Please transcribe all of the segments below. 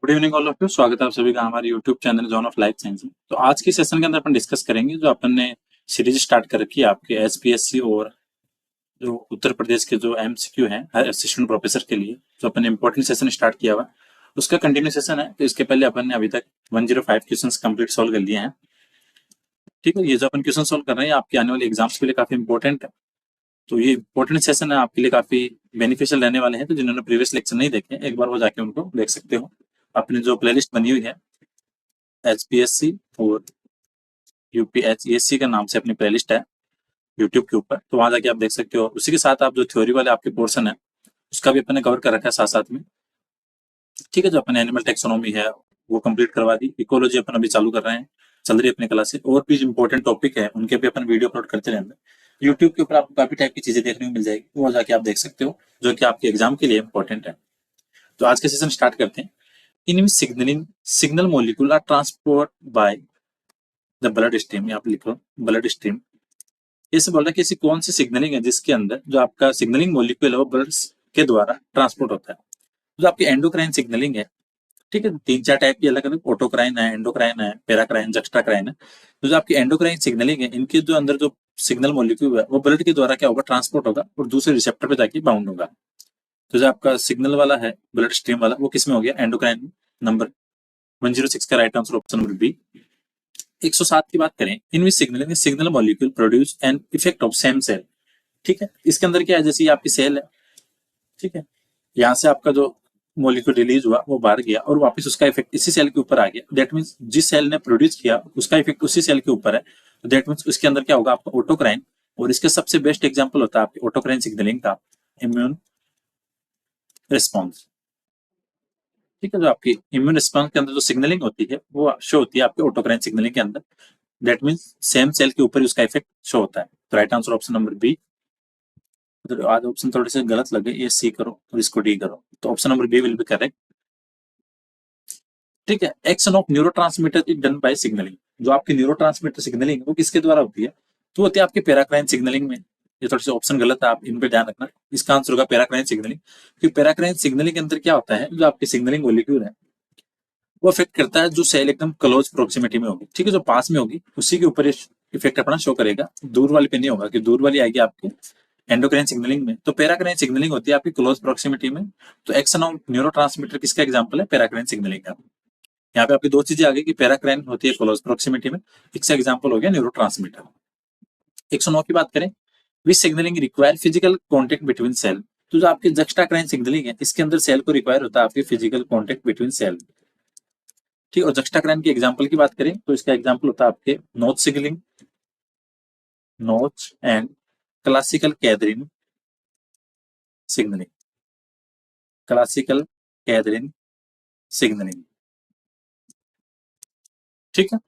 Good evening all of you. स्वागत है आप सभी का हमारे YouTube channel zone of life science में। तो आज की सेशन के अंदर अपन डिस्कस करेंगे जो अपन ने सीरीज स्टार्ट कर रखी है आपके एसपीएससी और जो उत्तर प्रदेश के जो एमसीक्यू हैं हर असिस्टेंट प्रोफेसर के लिए, जो अपन ने इंपॉर्टेंट सेशन स्टार्ट किया हुआ उसका कंटिन्यू सेशन है। तो इसके पहले अपन ने अभी तक 105 क्वेश्चंस कंप्लीट सॉल्व कर लिए हैं। ठीक है, ये जो अपन क्वेश्चन सॉल्व कर रहे हैं आपके आने वाले एग्जाम्स के लिए काफी इंपॉर्टेंट है। तो ये इंपॉर्टेंट सेशन है, आपके लिए काफी बेनिफिशियल रहने वाले हैं। तो जिन्होंने प्रीवियस लेक्चर नहीं देखे एक बार वो जाके उनको देख सकते हो। अपनी जो प्लेलिस्ट बनी हुई है एचपीएससी और यूपीएचईएससी के नाम से अपनी प्लेलिस्ट है यूट्यूब के ऊपर, तो वहां जाके आप देख सकते हो। उसी के साथ आप जो थ्योरी वाले आपके पोर्शन है उसका भी अपन ने कवर कर रखा है साथ साथ में। ठीक है, जो अपन एनिमल टेक्सोनॉमी है वो कंप्लीट करवा दी। इकोलॉजी अपन अभी चालू कर रहे हैं, चल रही है अपनी क्लास से। और भी इंपॉर्टेंट टॉपिक है उनके भी अपन वीडियो अपलोड करते रहेंगे। यूट्यूब के ऊपर आपको काफी टाइप की चीजें देखने को मिल जाएगी, वो जाके आप देख सकते हो, जो कि आपके एग्जाम के लिए इंपॉर्टेंट है। तो आज के सेशन स्टार्ट करते हैं। In signalling signal molecule are transport by the blood stream. यहाँ पे लिखो ब्लड स्ट्रीम। ये बोल रहा है कि ऐसी कौन सी सिग्नलिंग है जिसके अंदर जो आपका सिग्नलिंग मॉलिक्यूल है वो ब्लड के द्वारा ट्रांसपोर्ट होता है। जो आपकी एंडोक्राइन सिग्नलिंग है, ठीक है, तीन चार टाइप की अलग अलग, ऑटोक्राइन है, एंडोक्राइन है, पेराक्राइन, जक्स्ट्राक्राइन है। तो जो आपकी एंडोक्राइन सिग्नलिंग है, इनके जो अंदर जो सिग्नल मॉलिक्यूल है वो ब्लड के द्वारा क्या होगा, ट्रांसपोर्ट होगा और दूसरे रिसेप्टर पे जाके बाउंड होगा। तो जो आपका सिग्नल वाला है ब्लड स्ट्रीम वाला, वो किसमें हो गया, एंडोक्राइन। नंबर 106 का right answer option number B. 107 की बात करें, in which signalling signal molecule produce an effect of same cell. ठीक है, इसके अंदर क्या है, जैसे ये आपकी सेल है, ठीक है, यहाँ से आपका जो मोलिक्यूल रिलीज हुआ वो बाहर गया और वापस उसका इफेक्ट इसी सेल के ऊपर आ गया। दैट मीन्स जिस सेल ने प्रोड्यूस किया उसका इफेक्ट उसी सेल के ऊपर है। तो दैट मीन्स उसके अंदर क्या होगा, आपका ऑटोक्राइन। और इसका सबसे बेस्ट एग्जांपल होता है आपके ऑटोक्राइन सिग्नलिंग का इम्यून रिस्पॉन्स। ठीक है, जो आपकी इम्यून रिस्पॉन्स के अंदर जो सिग्नलिंग होती है वो शो होती है आपके ऑटोक्राइन सिग्नलिंग के अंदर। दैट मीन्स सेम सेल के ऊपर उसका इफेक्ट शो होता है। तो right answer option number B. तो आज ऑप्शन थोड़े से गलत लगे, ये सी करो और इसको डी करो, तो option number B will be correct. ठीक है, action of neurotransmitter is done by signalling. जो आपकी न्यूरोट्रांसमीटर सिग्नलिंग वो किसके द्वारा होती है, तो होती है आपके पेराक्राइन सिग्नलिंग में। ये थोड़े से ऑप्शन गलत है, आप इन पे ध्यान रखना। इसका आंसर होगा पेराक्राइन सिग्नलिंग। क्योंकि पेराक्राइन सिग्नलिंग के अंदर क्या होता है, जो आपकी सिग्नलिंग मॉलिक्यूल है वो अफेक्ट करता है जो सेल एकदम क्लोज प्रोक्सिमिटी में होगी, ठीक है, जो पास में होगी उसी के ऊपर इफेक्ट अपना शो करेगा। दूर वाली पे नहीं होगा, कि दूर वाली आएगी आपके एंडोक्राइन सिग्नलिंग में। तो पेराक्राइन सिग्नलिंग होती है आपकी क्लोज प्रोक्सिमिटी में। तो एक्शन ऑफ न्यूरोट्रांसमीटर किसका एग्जांपल है, पेराक्राइन सिग्नलिंग का। यहाँ पे आपकी दो चीजें आ गई कि पैराक्राइन होती है क्लोज प्रोक्सिमिटी में, इसका एग्जांपल हो गया न्यूरोट्रांसमीटर। 109 की बात करें, which signalling require physical contact between cell. तो जो आपकी जक्स्टाक्राइन सिग्नलिंग है इसके अंदर सेल को रिक्वायर होता है आपके फिजिकल कॉन्टेक्ट बिटवीन सेल। ठीक, और जक्स्टाक्राइन की एग्जांपल की बात करें तो इसका एग्जांपल होता है आपके notch signalling, notch and classical cadherin signalling, classical cadherin signalling. ठीक है,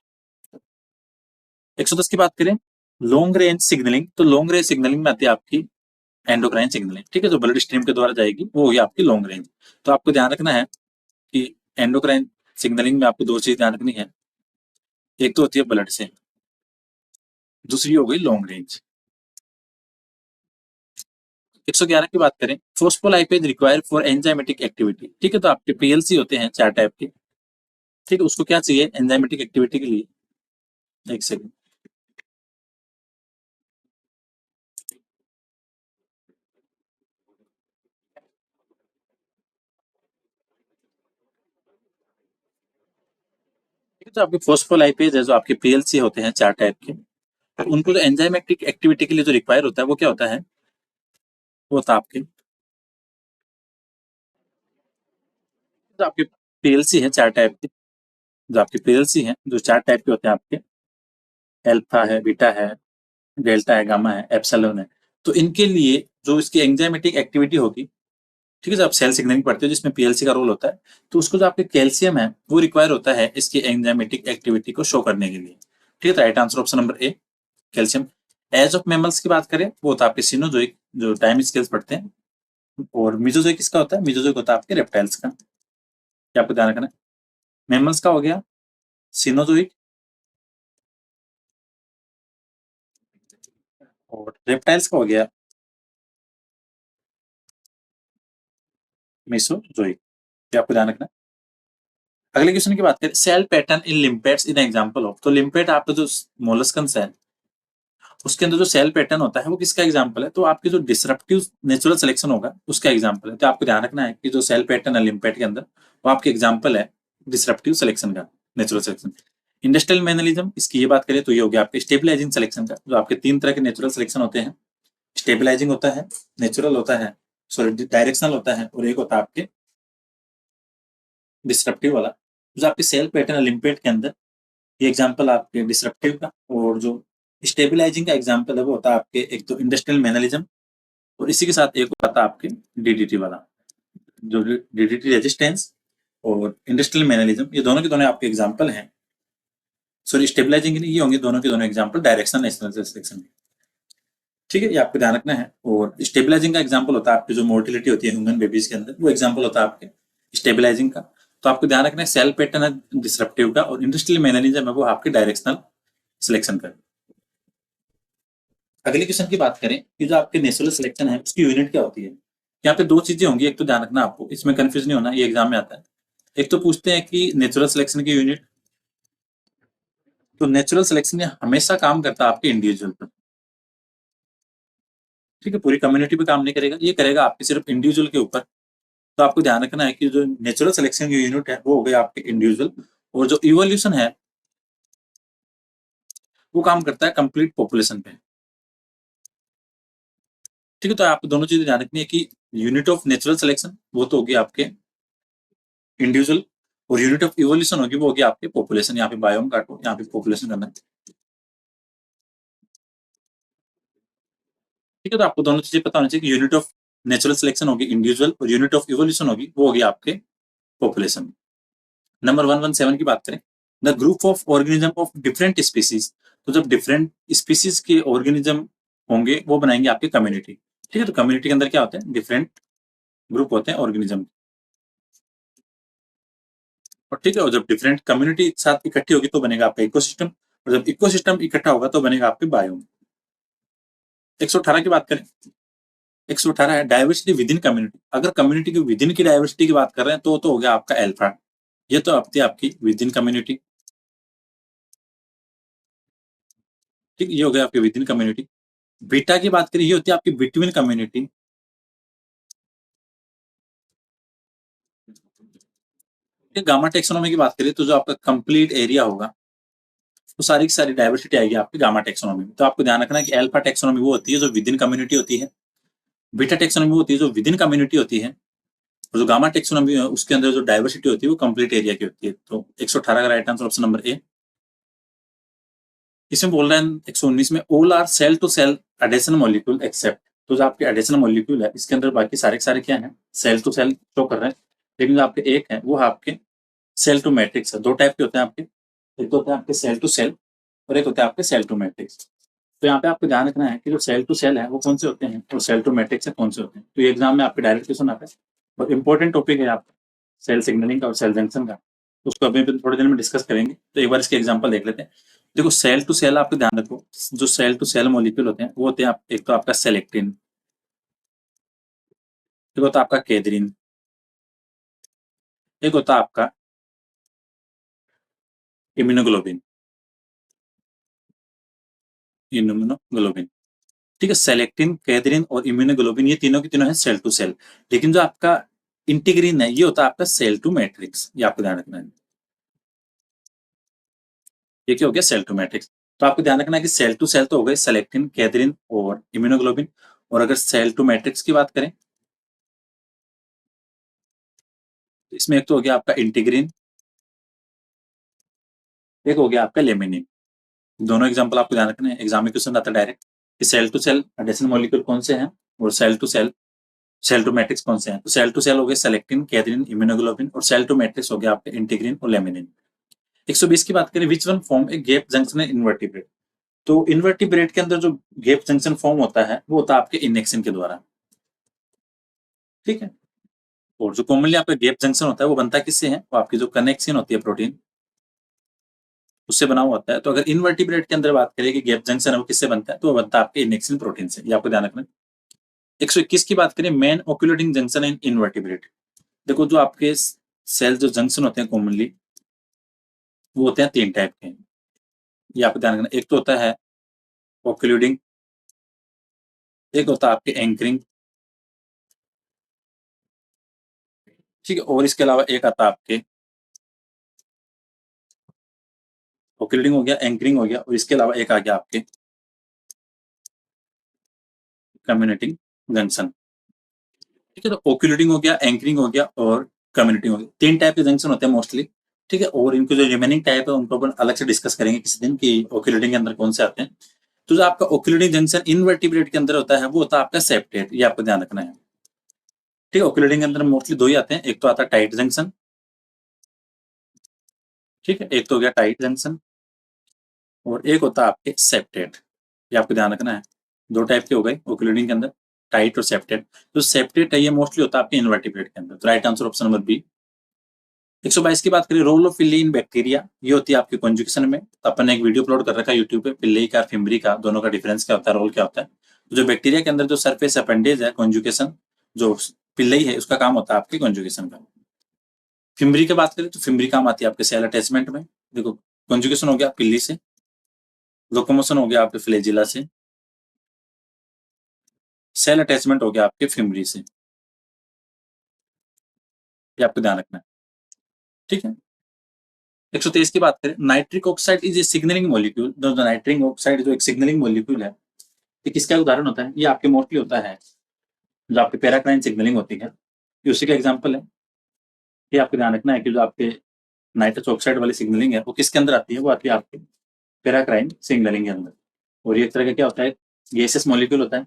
110 की बात करें, लॉन्ग रेंज सिग्नलिंग। तो लॉन्ग रेंज सिग्नलिंग में आती है आपकी एंडोक्राइन सिग्नलिंग। ठीक है, जो ब्लड स्ट्रीम के द्वारा जाएगी वो होगी आपकी लॉन्ग रेंज। तो आपको ध्यान रखना है कि एंडोक्राइन सिग्नलिंग में आपको दो चीज ध्यान रखनी है। एक तो होती है ब्लड से, दूसरी हो गई लॉन्ग रेंज। 111 की बात करें, फोस्फोलाइपेज रिक्वायर फॉर एंजाइमेटिक एक्टिविटी। ठीक है, तो आपके पीएलसी होते हैं चार टाइप के। ठीक है, उसको क्या चाहिए एंजाइमेटिक एक्टिविटी के लिए, एक सेकंड। ठीक है, तो आपके फोस्फोलाइपेज है जो आपके पीएलसी होते हैं चार टाइप के, तो उनको जो एंजाइमेटिक एक्टिविटी के लिए जो रिक्वायर होता है वो क्या होता है, वो होता है आपके, जो आपके पीएलसी है चार टाइप के। जो आपके पीएलसी हैं जो चार टाइप के होते हैं आपके, अल्फा है, बीटा है, डेल्टा है, गामा है, एप्सिलॉन है। तो इनके लिए जो इसकी एंजाइमेटिक एक्टिविटी होगी, ठीक है, जब आप सेल सिग्नलिंग पढ़ते हो जिसमें पीएलसी का रोल होता है, तो उसको जो आपके कैल्शियम है वो रिक्वायर होता है इसकी एंजाइमेटिक एक्टिविटी को शो करने के लिए। ठीक है, तो right answer option number A, calcium. Age of mammals की बात करें वो होता है आपके सिनोजोइक, जो टाइम स्केल्स पढ़ते हैं। और मिजोजोइक किसका होता है, मिजोजोइक होता है आपके रेप्टाइल्स का। क्या आपको ध्यान रखना है, मैमल्स का हो गया सिनोजोइक, और रेप्टाइल्स का हो गया मेसोजोइक। क्या आपको ध्यान रखना है। अगले क्वेश्चन की बात करें, cell pattern in limpets in example of. तो लिम्पेट आपका जो मोलस्कन्स है उसके अंदर जो सेल पैटर्न होता है वो किसका एग्जांपल है? तो आपके जो डिसरप्टिव नेचुरल सिलेक्शन होगा उसका एग्जांपल है। तो आपको ध्यान रखना है कि जो सेल पैटर्न है लिम्पेट के अंदर वो आपके एग्जांपल है डिसरप्टिव सिलेक्शन का, नेचुरल सिलेक्शन। इंडस्ट्रियल मैनरिज्म, इसकी ये बात करें तो ये हो गया आपके स्टेबलाइजिंग सिलेक्शन का। जो आपके तीन तरह के नेचुरल सिलेक्शन होते हैं, स्टेबलाइजिंग होता है, नेचुरल होता है, सॉरी डायरेक्शनल होता है, और एक होता है आपके डिसरप्टिव वाला। जो आपके सेल पैटर्न लिम्पेट के अंदर ये एग्जांपल आपके डिसरप्टिव का, और जो स्टेबलाइजिंग का एग्जांपल है वो होता है आपके एक तो इंडस्ट्रियल मैनरिज्म, और इसी के साथ एक होता है आपके डीडीटी वाला। जो डीडीटी रेजिस्टेंस और इंडस्ट्रियल मैनरिज्म, ये दोनों के दोनों आपके एग्जांपल हैं। सॉरी स्टेबलाइजिंग के लिए ये होंगे दोनों के दोनों एग्जांपल डायरेक्शनल नेचुरल सिलेक्शन। ठीक है, ये आपको ध्यान रखना है। और स्टेबलाइजिंग का एग्जांपल होता है आपकी जो मोर्टिलिटी होती है ह्यूमन बेबीज के अंदर, वो एग्जांपल होता है आपके स्टेबलाइजिंग का। तो आपको ध्यान रखना है सेल पैटर्न है डिसरप्टिव का, और इंडस्ट्रियल मैनरिज्म है वो आपके डायरेक्शनल सिलेक्शन का। अगले क्वेश्चन की बात करें कि जो आपके नेचुरल सिलेक्शन है उसकी यूनिट क्या होती है। यहाँ पे दो चीजें होंगी, एक तो ध्यान रखना आपको, इसमें कंफ्यूज नहीं होना, ये एग्जाम में आता है। एक तो पूछते हैं कि नेचुरल सिलेक्शन की यूनिट, तो नेचुरल सिलेक्शन हमेशा काम करता है आपके इंडिविजुअल पर। ठीक है, पूरी कम्युनिटी पे काम नहीं करेगा, ये करेगा आपके सिर्फ इंडिविजुअल के ऊपर। तो आपको ध्यान रखना है कि जो नेचुरल सिलेक्शन की यूनिट है वो हो गई आपके इंडिविजुअल, और जो इवोल्यूशन है वो काम करता है कंप्लीट पॉपुलेशन पे। ठीक है, तो आपको दोनों चीजें ध्यान रखनी है कि यूनिट ऑफ नेचुरल सिलेक्शन वो तो होगी आपके इंडिविजुअल, और यूनिट ऑफ इवोल्यूशन होगी वो होगी आपके पॉपुलेशन। यहाँ पे बायोम काटो, यहाँ पे पॉपुलेशन करना है। ठीक है, तो आपको दोनों चीजें पता होनी चाहिए कि यूनिट ऑफ नेचुरल सिलेक्शन होगी इंडिविजुअल, और यूनिट ऑफ इवोल्यूशन होगी वो होगी आपके पॉपुलेशन। नंबर 117 की बात करें, the group of organism of different species. तो जब डिफरेंट स्पीसीज के ऑर्गेनिज्म होंगे वो बनाएंगे आपकी कम्युनिटी। ठीक है, तो कम्युनिटी के अंदर क्या होते हैं, डिफरेंट ग्रुप होते हैं ऑर्गेनिज्म। और ठीक है, और जब डिफरेंट कम्युनिटी एक साथ इकट्ठी होगी तो बनेगा आपका इकोसिस्टम, और जब इकोसिस्टम इकट्ठा होगा तो बनेगा आपके बायोम। 118 की बात करें, 118 है डायवर्सिटी विद इन कम्युनिटी। अगर कम्युनिटी की विद इन की डायवर्सिटी की बात कर रहे हैं तो हो गया आपका एल्फा। ये तो आपकी आपकी विद इन कम्युनिटी। ठीक, ये हो गया आपकी विद इन कम्युनिटी। बीटा की बात करें, ये होती है आपकी बिटवीन कम्युनिटी। गामा टेक्सोनोमी की बात करें तो जो आपका कंप्लीट एरिया होगा तो सारी की सारी डायवर्सिटी आएगी आपकी गामा टेक्सोनोमी में। तो आपको ध्यान रखना है कि अल्फा टेक्सोनोमी वो होती है जो विद इन कम्युनिटी होती है, बीटा टेक्सोनोमी वो होती है जो विद इन कम्युनिटी होती है, और जो गामा टेक्सोनोमी है उसके अंदर जो डायवर्सिटी होती है वो कंप्लीट एरिया की होती है। तो 118 का right answer option number A. इसमें बोल रहे हैं 119 में, all are cell to cell adhesion molecule except. तो जो आपके एडिशन मॉलिक्यूल है इसके अंदर बाकी सारे के सारे क्या है, सेल टू सेल शो कर रहे हैं, लेकिन जो आपके एक है वो आपके सेल टू मैट्रिक्स है। दो टाइप के होते हैं आपके, एक तो होता है आपके सेल टू सेल और एक होता है आपके सेल टू मैट्रिक्स। तो यहाँ पे आपको ध्यान रखना है कि जो सेल टू सेल है वो कौन से होते हैं और सेल टू मैट्रिक्स है कौन से होते हैं। तो ये एग्जाम में आपके डायरेक्ट क्वेश्चन आता है, और इंपॉर्टेंट टॉपिक है आपका सेल सिग्नलिंग का और सेल जंक्शन का। तो उसको अभी थोड़ी देर में डिस्कस करेंगे। तो एक बार इसके एग्जाम्पल देख लेते हैं। देखो सेल टू सेल आपको ध्यान रखो, जो सेल टू सेल मॉलिक्यूल होते हैं वो होते हैं एक तो आपका सेलेक्टिन, एक होता है आपका केदरिन, एक होता है आपका इम्यूनोग्लोबिन। इम्यूनोग्लोबिन, ठीक है, सेलेक्टिन, कैथरीन और इम्यूनोग्लोबिन ये तीनों की तीनों है सेल टू सेल। लेकिन जो आपका इंटीग्रीन है ये होता है आपका सेल टू मैट्रिक्स, ये आपको ध्यान रखना है। ये क्या हो गया, सेल टू मैट्रिक्स। तो आपको ध्यान रखना है कि सेल टू सेल तो हो गए सेलेक्टिन, कैथरीन और इम्यूनोग्लोबिन, और अगर सेल टू मैट्रिक्स की बात करें तो इसमें एक तो हो गया आपका इंटीग्रीन, एक हो गया आपका लेमिनिन। दोनों एग्जाम्पल आपको ध्यान रखना है, एग्जाम में क्वेश्चन आता है डायरेक्ट कि cell to cell adhesion molecule कौन से हैं और सेल टू मैट्रिक्स कौन से हैं। तो सेल टू सेल हो गए सेलेक्टिन, कैथरीन, इम्यूनोग्लोबिन, और सेल टू मैट्रिक्स हो गया आपके इंटीग्रीन और लेमिनिन। 120 की बात करें, which one form a gap junction in invertebrate. तो इनवर्टिब्रेट के अंदर जो गैप जंक्शन फॉर्म होता है वो होता है आपके इनेक्शन के द्वारा। ठीक है, और जो कॉमनली आपका गैप जंक्शन होता है वो बनता है किससे है, वो आपकी जो कनेक्शन होती है प्रोटीन उससे बना हुआ होता है। तो अगर इनवर्टिब्रेट के अंदर बात करें कि गैप जंक्शन है वो किससे बनता है, तो वो बनता है आपके इनेक्शन प्रोटीन से, ये आपको ध्यान रखना है। 121 की बात करें, मेन ओक्यूलेटिंग जंक्शन इन इनवर्टिब्रेट। देखो जो आपके सेल जो जंक्शन होते हैं कॉमनली वो होते हैं 3 टाइप के। ये आपको ध्यान रखना, एक तो होता है ओक्लूडिंग, एक होता है आपके एंकरिंग, ठीक है, और इसके अलावा एक आता है आपके ओक्लूडिंग हो गया, एंकरिंग हो गया, और इसके अलावा एक आ गया आपके कम्युनिटिंग जंक्शन। ठीक है, तो ओक्लूडिंग हो गया, एंकरिंग हो गया और कम्युनिटिंग हो गया। 3 टाइप के जंक्शन होते हैं मोस्टली। ठीक है, और इनको जो रिमेनिंग टाइप है उनको अपन अलग से डिस्कस करेंगे किसी दिन कि ओक्लूडिंग के अंदर कौन से आते हैं। तो जो आपका ओक्लूडिंग जंक्शन इनवर्टिब्रेट के अंदर होता है वो होता है आपका सेप्टेट, ये आपको ध्यान रखना है। ठीक है, ओक्लूडिंग के अंदर मोस्टली 2 ही आते हैं, एक तो आता है टाइट जंक्शन, ठीक है, एक तो हो गया टाइट जंक्शन और एक होता है आपके सेप्टेट, ये आपको ध्यान रखना है। 2 टाइप के हो गए ओक्लूडिंग के अंदर, टाइट और सेप्टेट। तो सेप्टेट है ये मोस्टली होता है आपके इनवर्टिब्रेट के अंदर, तो right answer option number B. 122 की बात करें, रोल ऑफ पिल्ली इन बैक्टीरिया, ये होती है आपके कॉन्जुगेशन में। तो अपन ने एक वीडियो अपलोड कर रखा है यूट्यूब पे, पिल्ली का फिमरी का, दोनों का डिफरेंस क्या होता है, रोल क्या होता है। तो जो बैक्टीरिया के अंदर जो सरफेस अपेंडेज है कॉन्जुगेशन, जो पिल्ली है उसका काम होता है आपके कॉन्जुगेशन का। फिमरी की बात करें तो फिमरी काम आती है आपके सेल अटैचमेंट में। देखो, कॉन्जुगेशन हो गया पिल्ली से, लोकोमोशन हो गया आपके फ्लैजिला से, सेल अटैचमेंट हो गया आपके फिमरी से, ये आपको ध्यान रखना है। ठीक है, 123 की बात करें, nitric oxide is a signalling molecule. जो नाइट्रिक ऑक्साइड जो एक सिग्नलिंग मॉलिक्यूल है, ये किसका उदाहरण होता है, ये आपके मोस्टली होता है जो आपके पैराक्राइन सिग्नलिंग होती है, ये उसी का एग्जाम्पल है। ये आपको ध्यान रखना है कि जो आपके नाइट्रस ऑक्साइड वाली सिग्नलिंग है वो किसके अंदर आती है, वो आती है आपके पैराक्राइन सिग्नलिंग के अंदर। और ये एक तरह का क्या होता है, गैसियस मॉलिक्यूल होता है।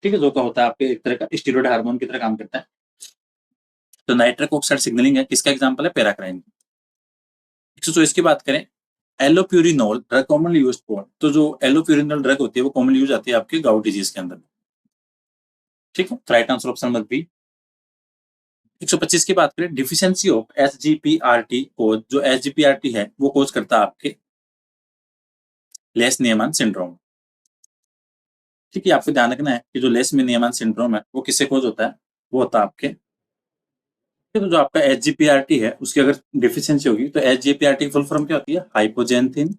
ठीक है, जो का होता है आपके एक तरह का स्टीरॉयड हार्मोन की तरह काम करता है। तो नाइट्रिक ऑक्साइड सिग्नलिंग है, किसका एग्जाम्पल है, पैराक्राइन। 124 की बात करें, allopurinol drug commonly used for, तो जो एलोप्यूरिनोल ड्रग होती है वो कॉमनली यूज आती है आपके गाउट डिजीज के अंदर। ठीक है, right answer option number B. 125 की बात करें, डिफिशियंसी ऑफ एसजीपीआरटी कोज, जो एसजीपीआरटी है वो कोज करता है आपके लेस नियमन सिंड्रोम। ठीक है, आपको ध्यान रखना है कि जो लेस में नियमन सिंड्रोम है वो किससे कोज होता है, वो होता है आपके, तो जो आपका एसजीपीआरटी है उसकी अगर डिफिशियंसी होगी तो एसजीपीआरटी की फुल फॉर्म क्या होती है, हाइपोजेंथिन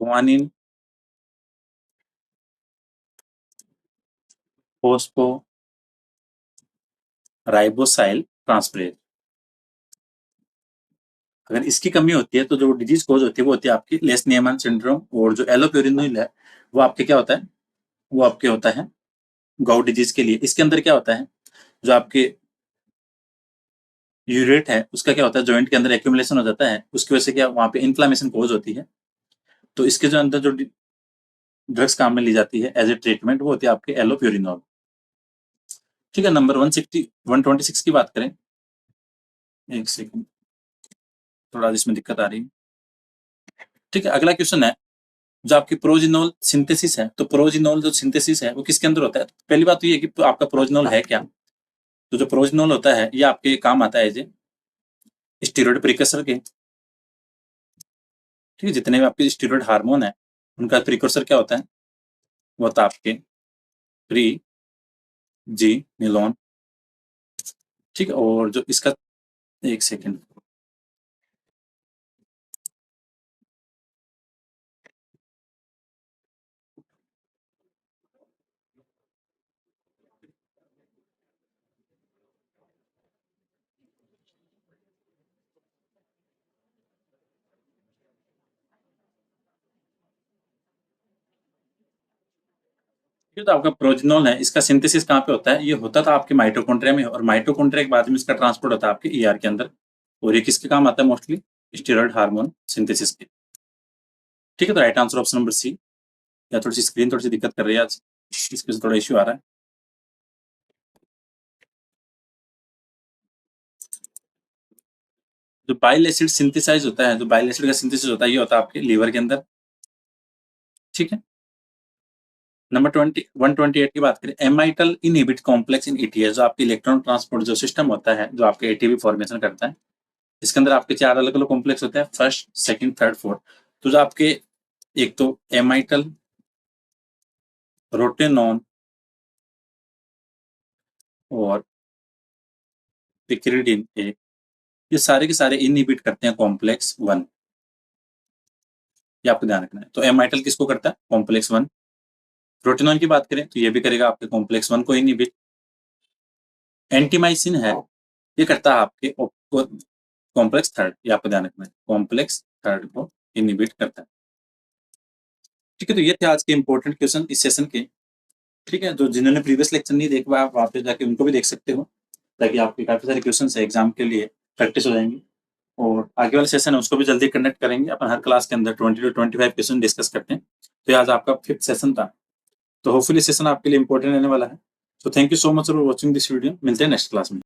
गुआनिन फोस्फो राइबोसाइल ट्रांसफरेज। अगर इसकी कमी होती है तो जो डिजीज कोज होती है वो होती है आपकी लेस नियमन सिंड्रोम। और जो एलोपेरिनोल है वो आपके क्या होता है, वो आपके होता है गाउट डिजीज के लिए। इसके अंदर क्या होता है, जो आपके यूरेट है उसका क्या होता है, जॉइंट के अंदर एक्यूमुलेशन हो जाता है, उसकी वजह से क्या वहां पे इन्फ्लामेशन कोज होती है। तो इसके जो अंदर जो ड्रग्स काम में ली जाती है एज ए ट्रीटमेंट वो होती है आपके एलोप्यूरिनोल। ठीक है, नंबर 126 की बात करें, एक सेकंड, थोड़ा इसमें दिक्कत आ रही है। ठीक है, अगला क्वेश्चन है, जो आपकी प्रोजिनोल सिंथेसिस है, तो प्रोजिनोल जो सिंथेसिस है वो किसके अंदर होता है। पहली बात तो ये कि आपका प्रोजिनोल है क्या। तो जो प्रोजिनोल होता है ये आपके काम आता है एज ए स्टीरॉयड प्रिकर्सर के। ठीक है, जितने भी आपके स्टीरॉयड हार्मोन है उनका प्रिकर्सर क्या होता है, वो होता है आपके प्री जी निलोन। ठीक है, और जो इसका, एक सेकेंड, ये तो आपका प्रोजिनोल है, इसका सिंथेसिस कहाँ पे होता है, ये होता था आपके माइटोकॉन्ड्रिया में, और माइटोकॉन्ड्रिया के बाद में इसका ट्रांसपोर्ट होता है आपके ईआर के अंदर। और ये किसके काम आता है, मोस्टली स्टेरॉइड हार्मोन सिंथेसिस के। ठीक है, तो right answer option number C. या थोड़ी सी स्क्रीन थोड़ी सी दिक्कत कर रही है आज, इसमें थोड़ा इश्यू आ रहा है। जो बाइल एसिड सिंथेसाइज होता है, जो बाइल एसिड का सिंथेसिस होता है ये होता है आपके लीवर के अंदर। ठीक है, नंबर 128 की बात करें, एमाइटल इनहिबिट कॉम्प्लेक्स इन एटीएस, जो आपके इलेक्ट्रॉन ट्रांसपोर्ट जो सिस्टम होता है जो आपके एटीपी फॉर्मेशन करता है, इसके अंदर आपके 4 अलग अलग कॉम्प्लेक्स होते हैं, फर्स्ट सेकंड थर्ड फोर्थ। तो जो आपके एक तो एमाइटल, रोटेनॉन और पिक्रिडीन ए, ये सारे के सारे इनहिबिट करते हैं कॉम्प्लेक्स 1, ये आपको ध्यान रखना है। तो एमाइटल किसको करता है? कॉम्प्लेक्स 1। प्रोटेनॉन की बात करें तो ये भी करेगा आपके कॉम्प्लेक्स 1 को इनहिबिट। एंटीमाइसिन है, ये करता है आपके कॉम्प्लेक्स 3, ये आपको ध्यान रखना है, कॉम्प्लेक्स 3 को इनहिबिट करता है। ठीक है, तो ये थे आज के इंपॉर्टेंट क्वेश्चन इस सेशन के। ठीक है, तो जिन्होंने प्रीवियस लेक्चर नहीं देखा आप वापस जाके उनको भी देख सकते हो, ताकि आपके काफी सारे क्वेश्चन है एग्जाम के लिए प्रैक्टिस हो जाएंगे। और आगे वाले सेशन है उसको भी जल्दी कंडक्ट करेंगे अपन, हर क्लास के अंदर 20 to 25 क्वेश्चन डिस्कस करते हैं। तो ये आज आपका 5th सेशन था, तो होपफुली सेशन आपके लिए इंपॉर्टेंट रहने वाला है। तो thank you so much for watching this video, मिलते हैं नेक्स्ट क्लास में।